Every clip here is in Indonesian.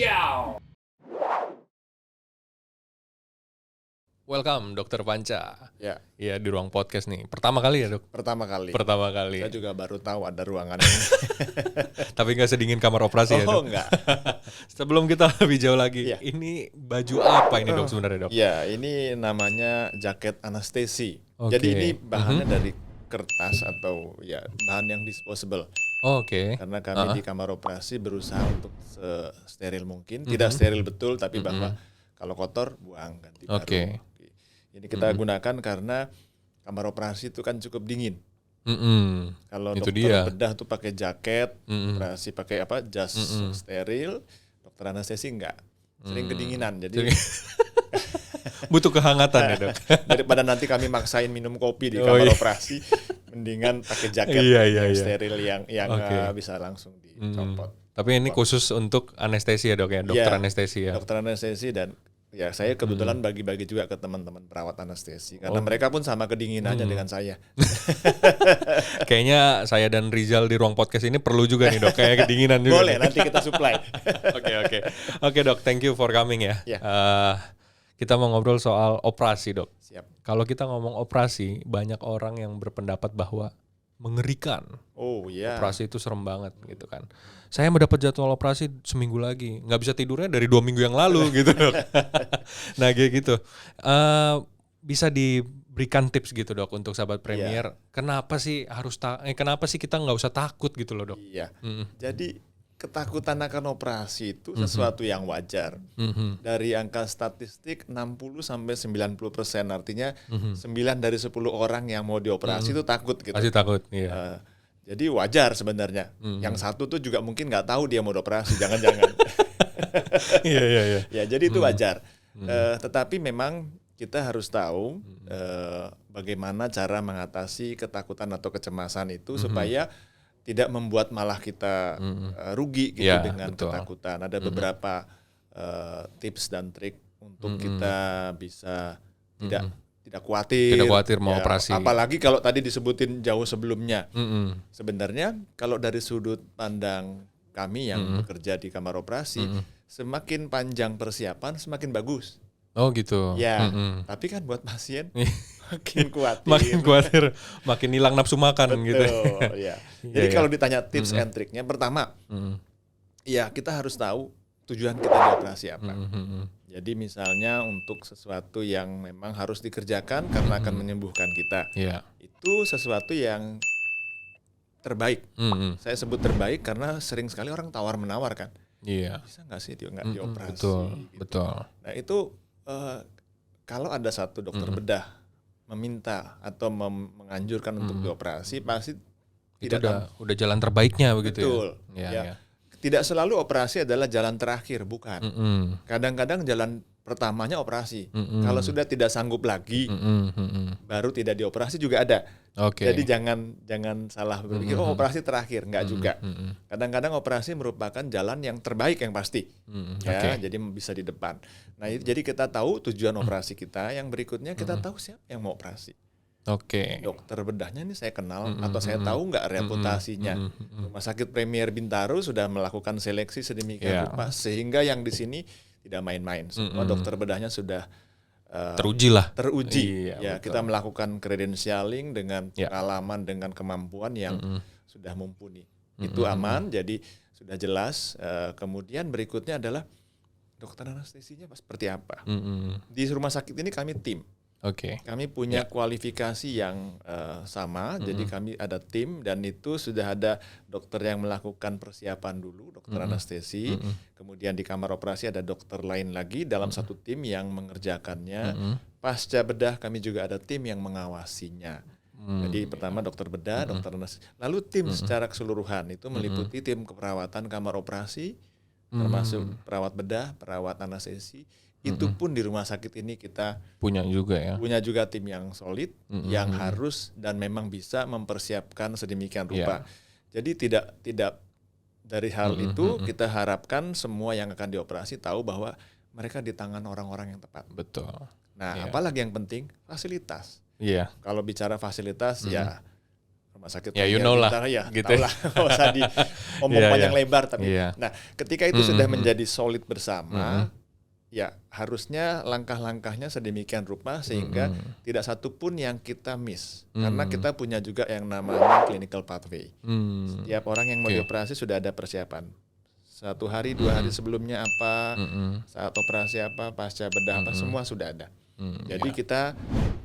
Ciao. Welcome Dokter Panca. Ya, Iya di ruang podcast nih. Pertama kali ya dok? pertama kali. Pertama kali. Saya juga baru tahu ada ruangan ini. Tapi nggak sedingin kamar operasi ya dok? Enggak. Sebelum kita lebih jauh lagi, Iya. ini baju apa ini dok sebenarnya dok? Ya, ini namanya jaket anestesi. Oke. Jadi ini bahannya dari kertas atau ya bahan yang disposable. Oh, oke. Karena kami di kamar operasi berusaha untuk steril mungkin. Tidak steril betul, tapi bahwa kalau kotor buang ganti baru. Oke. Ini kita gunakan karena kamar operasi itu kan cukup dingin. Kalau Itu dokter dia. bedah tuh pakai jaket, operasi pakai apa? Jas steril. Dokter anestesi enggak. Sering kedinginan. Jadi Butuh kehangatan ya dok? daripada nanti kami maksain minum kopi di kamar operasi, mendingan pakai jaket yang steril yang bisa langsung dicopot. Tapi ini khusus untuk anestesi ya dok ya? Dokter anestesi ya? Dokter anestesi dan ya saya kebetulan bagi-bagi juga ke teman-teman perawat anestesi. Karena mereka pun sama kedinginannya dengan saya. Kayaknya saya dan Rizal di ruang podcast ini perlu juga nih dok, kayak kedinginan juga. Boleh, nanti kita supply. Oke dok, thank you for coming ya. Ya. Kita mau ngobrol soal operasi dok. Siap. Kalau kita ngomong operasi, banyak orang yang berpendapat bahwa mengerikan. Oh iya. Operasi itu serem banget gitu kan. Saya mendapat jadwal operasi seminggu lagi, nggak bisa tidurnya dari 2 minggu yang lalu gitu dok. Nah kayak gitu. Bisa diberikan tips gitu dok untuk sahabat Premier. Kenapa sih kenapa sih kita nggak usah takut gitu loh dok? Iya. Jadi ketakutan akan operasi itu sesuatu yang wajar. Dari angka statistik 60 sampai 90%, artinya 9 dari 10 orang yang mau dioperasi itu takut gitu. Masih takut, iya. Jadi wajar sebenarnya. Yang satu tuh juga mungkin nggak tahu dia mau dioperasi, jangan-jangan. Iya. Ya, jadi itu wajar. Tetapi memang kita harus tahu bagaimana cara mengatasi ketakutan atau kecemasan itu supaya tidak membuat malah kita rugi gitu dengan ketakutan. Ada beberapa tips dan trik untuk kita bisa tidak khawatir mau operasi. Apalagi kalau tadi disebutin jauh sebelumnya. Sebenarnya kalau dari sudut pandang kami yang bekerja di kamar operasi, semakin panjang persiapan semakin bagus. Oh gitu. Ya, tapi kan buat pasien makin khawatir. Makin khawatir, makin hilang nafsu makan gitu. Ya. Jadi kalau ditanya tips and triknya, pertama, ya kita harus tahu tujuan kita di operasi apa. Jadi misalnya untuk sesuatu yang memang harus dikerjakan karena akan menyembuhkan kita, itu sesuatu yang terbaik. Saya sebut terbaik karena sering sekali orang tawar-menawar kan. Bisa nggak sih dia nggak dioperasi? Betul. Nah itu kalau ada satu dokter bedah meminta atau menganjurkan untuk dioperasi, pasti itu udah jalan terbaiknya begitu. Betul. Ya. Tidak selalu operasi adalah jalan terakhir, bukan. Kadang-kadang jalan pertamanya operasi. Kalau sudah tidak sanggup lagi, baru tidak dioperasi juga ada. Jadi jangan salah berpikir operasi terakhir, enggak juga. Kadang-kadang operasi merupakan jalan yang terbaik yang pasti. Jadi bisa di depan. Nah, jadi kita tahu tujuan operasi kita, yang berikutnya kita tahu siapa yang mau operasi. Dokter bedahnya ini saya kenal atau saya tahu nggak reputasinya. Rumah Sakit Premier Bintaro sudah melakukan seleksi sedemikian rupa sehingga yang di sini tidak main-main. Semua dokter bedahnya sudah teruji. Ya, kita melakukan credentialing dengan pengalaman, dengan kemampuan yang sudah mumpuni. Itu aman, jadi sudah jelas. Kemudian berikutnya adalah dokter anestesinya seperti apa. Di rumah sakit ini kami tim. Kami punya kualifikasi yang sama, jadi kami ada tim dan itu sudah ada dokter yang melakukan persiapan dulu, dokter anestesi, kemudian di kamar operasi ada dokter lain lagi dalam satu tim yang mengerjakannya. Pasca bedah kami juga ada tim yang mengawasinya. Jadi pertama dokter bedah, dokter anestesi, lalu tim secara keseluruhan itu meliputi tim keperawatan kamar operasi, termasuk perawat bedah, perawat anestesi. Itu pun di rumah sakit ini kita punya juga tim yang solid, yang harus dan memang bisa mempersiapkan sedemikian rupa. Jadi tidak dari hal itu kita harapkan semua yang akan dioperasi tahu bahwa mereka di tangan orang-orang yang tepat. Betul. Nah, apalagi yang penting fasilitas. Kalau bicara fasilitas ya rumah sakit ya, you know lah, ya, gitu. tahu lah, nggak usah diomong panjang lebar. Tapi, nah, ketika itu sudah menjadi solid bersama, ya harusnya langkah-langkahnya sedemikian rupa sehingga tidak satu pun yang kita miss. Karena kita punya juga yang namanya clinical pathway. Setiap orang yang mau dioperasi sudah ada persiapan. 1 hari, 2 hari sebelumnya apa, saat operasi apa, pasca bedah apa, semua sudah ada. Jadi kita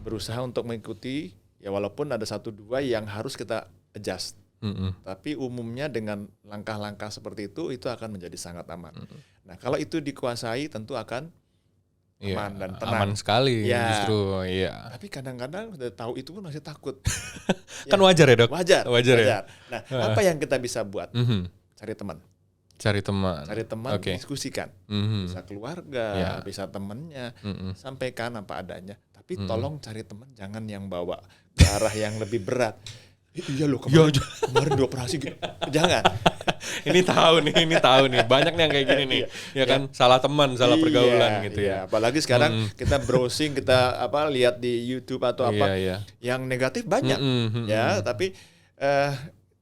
berusaha untuk mengikuti, ya walaupun ada 1-2 yang harus kita adjust. Tapi umumnya dengan langkah-langkah seperti itu akan menjadi sangat aman. Nah, kalau itu dikuasai tentu akan aman dan tenang. Aman sekali justru, Tapi kadang-kadang udah tahu itu pun masih takut. Kan wajar ya, Dok? Wajar ya. Nah, apa yang kita bisa buat? Cari teman. Cari teman, diskusikan. Bisa keluarga, bisa temannya, sampaikan apa adanya. Tapi tolong cari teman, jangan yang bawa ke arah yang lebih berat. Iya loh, kemarin dioperasi gitu. Jangan. Ini tahu nih, banyak nih yang kayak gini nih. Ya kan, salah teman, salah pergaulan gitu ya. Apalagi sekarang kita browsing, kita lihat di YouTube atau yang negatif banyak. Ya, tapi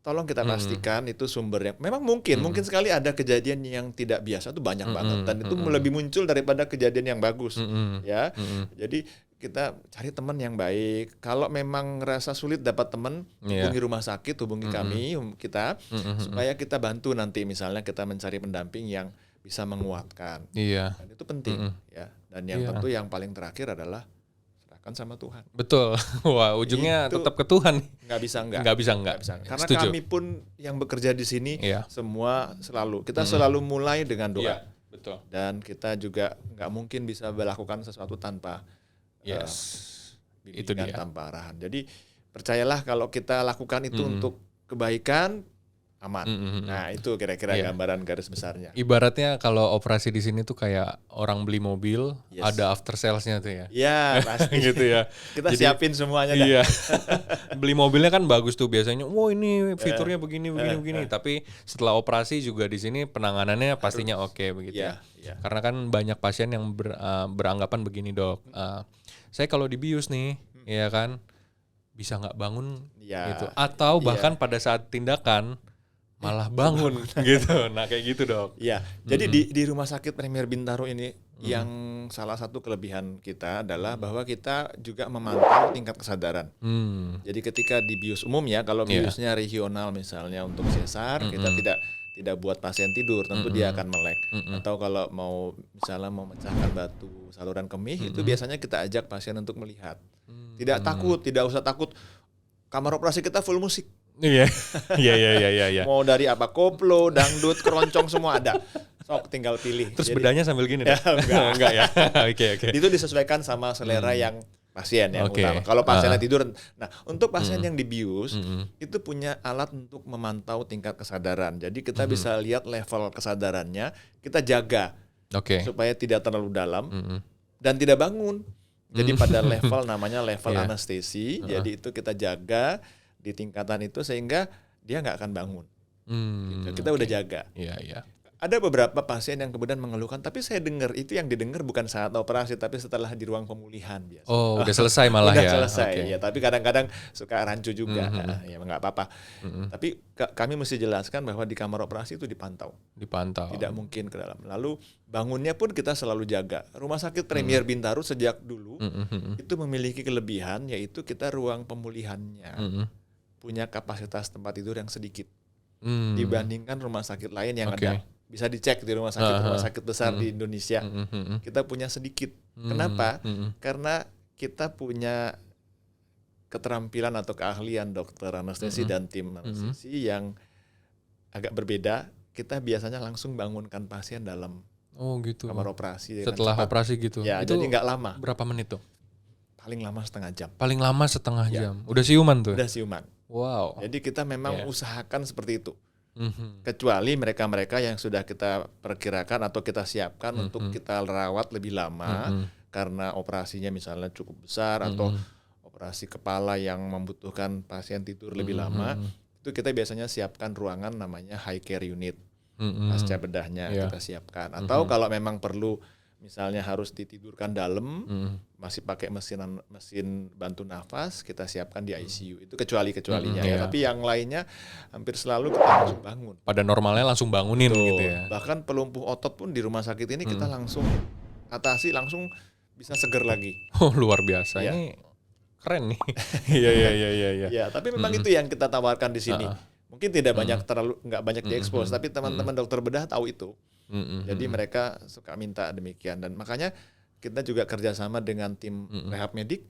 tolong kita pastikan itu sumbernya. Memang mungkin sekali ada kejadian yang tidak biasa, itu banyak banget, dan itu lebih muncul daripada kejadian yang bagus. Ya, jadi kita cari teman yang baik. Kalau memang ngerasa sulit dapat teman, hubungi rumah sakit, hubungi kami, kita, supaya kita bantu nanti misalnya kita mencari pendamping yang bisa menguatkan. Dan itu penting, ya. Dan yang tentu yang paling terakhir adalah serahkan sama Tuhan. Betul. Wah, ujungnya itu tetap ke Tuhan. Nggak bisa enggak. Karena Setuju. kami pun yang bekerja di sini semua kita selalu mulai dengan doa. Betul. Dan kita juga nggak mungkin bisa melakukan sesuatu tanpa bimbingan, tanpa arahan. Jadi percayalah kalau kita lakukan itu untuk kebaikan, aman. Nah, itu kira-kira gambaran garis besarnya. Ibaratnya kalau operasi di sini tuh kayak orang beli mobil, ada after sales-nya tuh ya. Iya, pasti gitu ya. Kita siapin semuanya dah. Iya. Beli mobilnya kan bagus tuh biasanya. Wow, ini fiturnya begini. Tapi setelah operasi juga di sini penanganannya pastinya oke begitu ya. Karena kan banyak pasien yang beranggapan begini, Dok. Saya kalau dibius nih, ya kan, bisa nggak bangun gitu. Atau bahkan pada saat tindakan malah bangun gitu. Nah, kayak gitu, Dok. Iya. Jadi di Rumah Sakit Premier Bintaro ini yang salah satu kelebihan kita adalah bahwa kita juga memantau tingkat kesadaran. Jadi ketika di bius umum ya, kalau biusnya regional misalnya untuk sesar, kita tidak buat pasien tidur, tentu dia akan melek. Atau kalau misalnya mau memecahkan batu saluran kemih, itu biasanya kita ajak pasien untuk melihat. Tidak usah takut. Kamar operasi kita full musik. Iya. Mau dari apa, koplo, dangdut, keroncong semua ada. Sok tinggal pilih. Terus bedanya sambil gini deh. Enggak ya. Oke. Itu disesuaikan sama selera yang pasien yang utama. Kalau pasiennya tidur, nah untuk pasien yang dibius itu punya alat untuk memantau tingkat kesadaran. Jadi kita bisa lihat level kesadarannya, kita jaga supaya tidak terlalu dalam dan tidak bangun. Jadi pada level namanya level anestesi. Jadi itu kita jaga di tingkatan itu sehingga dia nggak akan bangun. Gitu. Kita udah jaga. Ada beberapa pasien yang kemudian mengeluhkan, tapi saya dengar itu yang didengar bukan saat operasi, tapi setelah di ruang pemulihan biasa. Oh, udah selesai malah udah ya. Selesai ya, tapi kadang-kadang suka rancu juga. Ya nggak apa-apa. Tapi kami mesti jelaskan bahwa di kamar operasi itu dipantau. Tidak mungkin ke dalam. Lalu bangunnya pun kita selalu jaga. Rumah Sakit Premier Bintaro sejak dulu itu memiliki kelebihan, yaitu kita ruang pemulihannya punya kapasitas tempat tidur yang sedikit dibandingkan rumah sakit lain yang ada. Bisa dicek di rumah sakit besar di Indonesia. Kita punya sedikit. Kenapa? Karena kita punya keterampilan atau keahlian dokter anestesi dan tim anestesi yang agak berbeda. Kita biasanya langsung bangunkan pasien dalam kamar operasi. Setelah operasi gitu. Ya, itu jadi nggak lama. Berapa menit tuh? Paling lama setengah jam. Paling lama setengah jam. Udah siuman tuh? Udah siuman. Wow. Jadi kita memang usahakan seperti itu. Kecuali mereka-mereka yang sudah kita perkirakan atau kita siapkan untuk kita rawat lebih lama karena operasinya misalnya cukup besar atau operasi kepala yang membutuhkan pasien tidur lebih lama, itu kita biasanya siapkan ruangan namanya high care unit. Pasca bedahnya kita siapkan. Atau kalau memang perlu misalnya harus ditidurkan dalam, masih pakai mesin bantu nafas, kita siapkan di ICU. Itu kecualinya ya. Tapi yang lainnya hampir selalu kita langsung bangun. Pada normalnya langsung bangunin gitu ya. Bahkan pelumpuh otot pun di rumah sakit ini kita langsung atasi, langsung bisa seger lagi. Oh, luar biasa. Ini keren nih. Iya. Ya, tapi memang itu yang kita tawarkan di sini. Mungkin tidak nggak banyak diekspos, tapi teman-teman dokter bedah tahu itu. Jadi mereka suka minta demikian, dan makanya kita juga kerjasama dengan tim rehab medik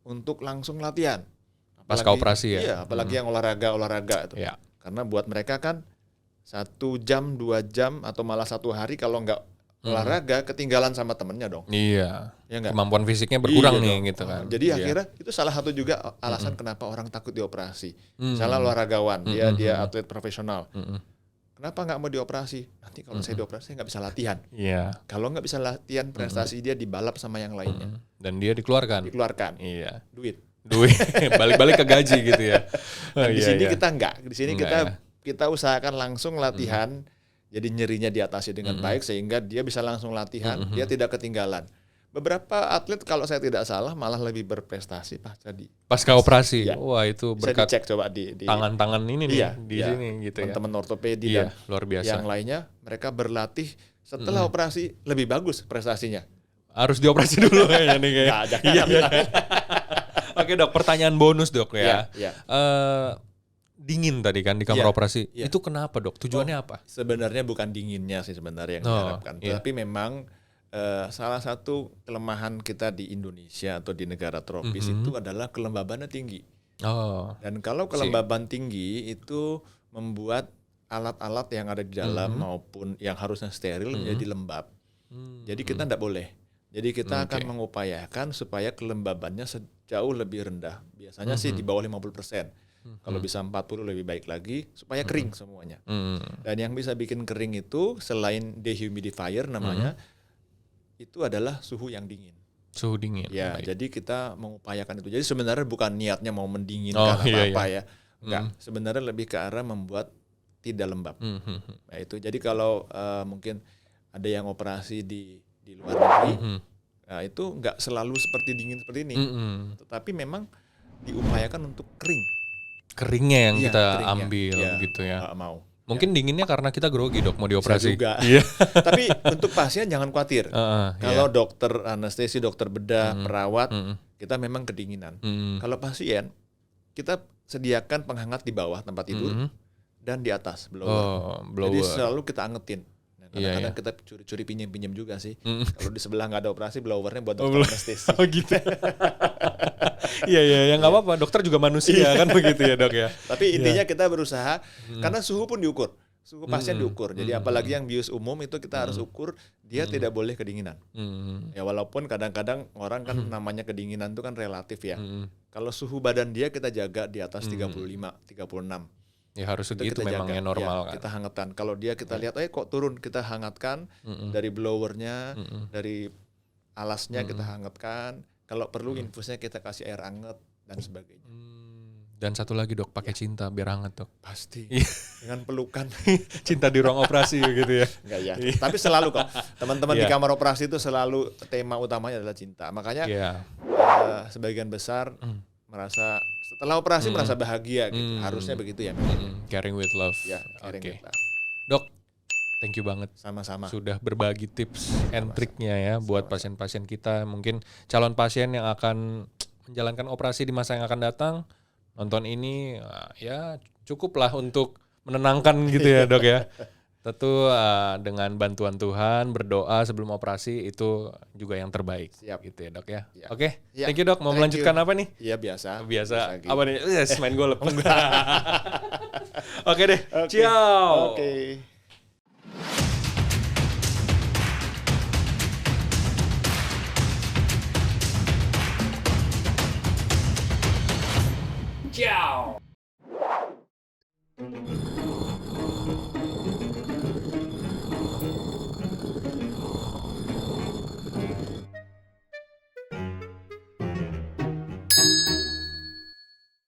untuk langsung latihan. Pasca operasi ya. Iya, apalagi yang olahraga itu. Karena buat mereka kan 1 jam, 2 jam atau malah 1 hari kalau nggak olahraga ketinggalan sama temennya dong. Iya. Ya kemampuan fisiknya berkurang nih gitu kan. Jadi akhirnya itu salah satu juga alasan kenapa orang takut dioperasi. Misalnya olahrawan, dia atlet profesional. Kenapa nggak mau dioperasi? Nanti kalau saya dioperasi saya nggak bisa latihan. Kalau nggak bisa latihan, prestasi dia dibalap sama yang lainnya. Dan dia dikeluarkan. Iya. Duit. Balik-balik ke gaji gitu ya. Di sini kita enggak. Di sini kita usahakan langsung latihan. Jadi nyerinya diatasi dengan baik sehingga dia bisa langsung latihan, dia tidak ketinggalan. Beberapa atlet kalau saya tidak salah malah lebih berprestasi pasca operasi. Wah, itu berkat dicek coba di tangan-tangan ini nih di sini gitu ya. Teman-teman ortopedi dan luar biasa. Yang lainnya mereka berlatih setelah operasi lebih bagus prestasinya. Harus dioperasi dulu kayaknya nih kayak. Iya. Oke, Dok, pertanyaan bonus, Dok ya. Dingin tadi kan di kamar operasi. Itu kenapa, Dok? Tujuannya apa? Sebenarnya bukan dinginnya sih sebenarnya yang diharapkan. Tapi memang salah satu kelemahan kita di Indonesia atau di negara tropis itu adalah kelembabannya tinggi. Dan kalau kelembaban tinggi itu membuat alat-alat yang ada di dalam maupun yang harusnya steril menjadi lembab. Jadi kita tidak boleh. Jadi kita akan mengupayakan supaya kelembabannya jauh lebih rendah. Biasanya sih di bawah 50%. Kalau bisa 40 lebih baik lagi supaya kering semuanya. Dan yang bisa bikin kering itu selain dehumidifier namanya, itu adalah suhu yang dingin. Suhu dingin. Ya, jadi kita mengupayakan itu. Jadi sebenarnya bukan niatnya mau mendinginkan apa-apa ya. Enggak, sebenarnya lebih ke arah membuat tidak lembab. Nah, itu. Jadi kalau mungkin ada yang operasi di luar negeri, nah, itu enggak selalu seperti dingin seperti ini. Tetapi memang diupayakan untuk kering. Keringnya yang kita ambil gitu ya. Mau. Mungkin dinginnya karena kita grogi, Dok, mau dioperasi. Bisa juga. Tapi untuk pasien jangan khawatir. Kalau dokter anestesi, dokter bedah, perawat, kita memang kedinginan. Kalau pasien, kita sediakan penghangat di bawah tempat tidur dan di atas blower. Jadi selalu kita angetin. Kadang-kadang kita curi-curi pinjam juga sih. Kalau di sebelah nggak ada operasi, blowernya buat dokter anestesi. Oh gitu. Iya, nggak apa-apa. Dokter juga manusia kan begitu ya, Dok ya. Tapi intinya kita berusaha, karena suhu pun diukur. Suhu pasien diukur. Jadi apalagi yang bius umum itu kita harus ukur, dia tidak boleh kedinginan. Ya walaupun kadang-kadang orang kan namanya kedinginan itu kan relatif ya. Kalau suhu badan dia kita jaga di atas 35, 36. Ya harus segitu memangnya normal kan. Kita hangatkan. Kalau dia kita lihat kok turun, kita hangatkan dari blowernya, dari alasnya kita hangatkan. Kalau perlu infusnya kita kasih air hangat dan sebagainya. Dan satu lagi, Dok, pakai cinta biar hangat, Dok. Pasti. Dengan pelukan. Cinta di ruang operasi gitu ya. Enggak ya. Tapi selalu kok teman-teman di kamar operasi itu selalu tema utamanya adalah cinta. Makanya sebagian besar merasa setelah operasi merasa bahagia gitu. Harusnya begitu ya. Caring with love. Ya, caring with love. Dok, thank you banget. Sama-sama. Sudah berbagi tips and triknya ya buat pasien-pasien kita. Mungkin calon pasien yang akan menjalankan operasi di masa yang akan datang, nonton ini ya cukuplah untuk menenangkan gitu ya, Dok ya. Tentu dengan bantuan Tuhan, berdoa sebelum operasi itu juga yang terbaik. Siap. Gitu ya, Dok ya. Ya. Oke, thank you, Dok. Mau melanjutkan apa nih? Iya, biasa. Apa nih? Yes, main golf. Oke deh. Ciao. Oke. Ciao.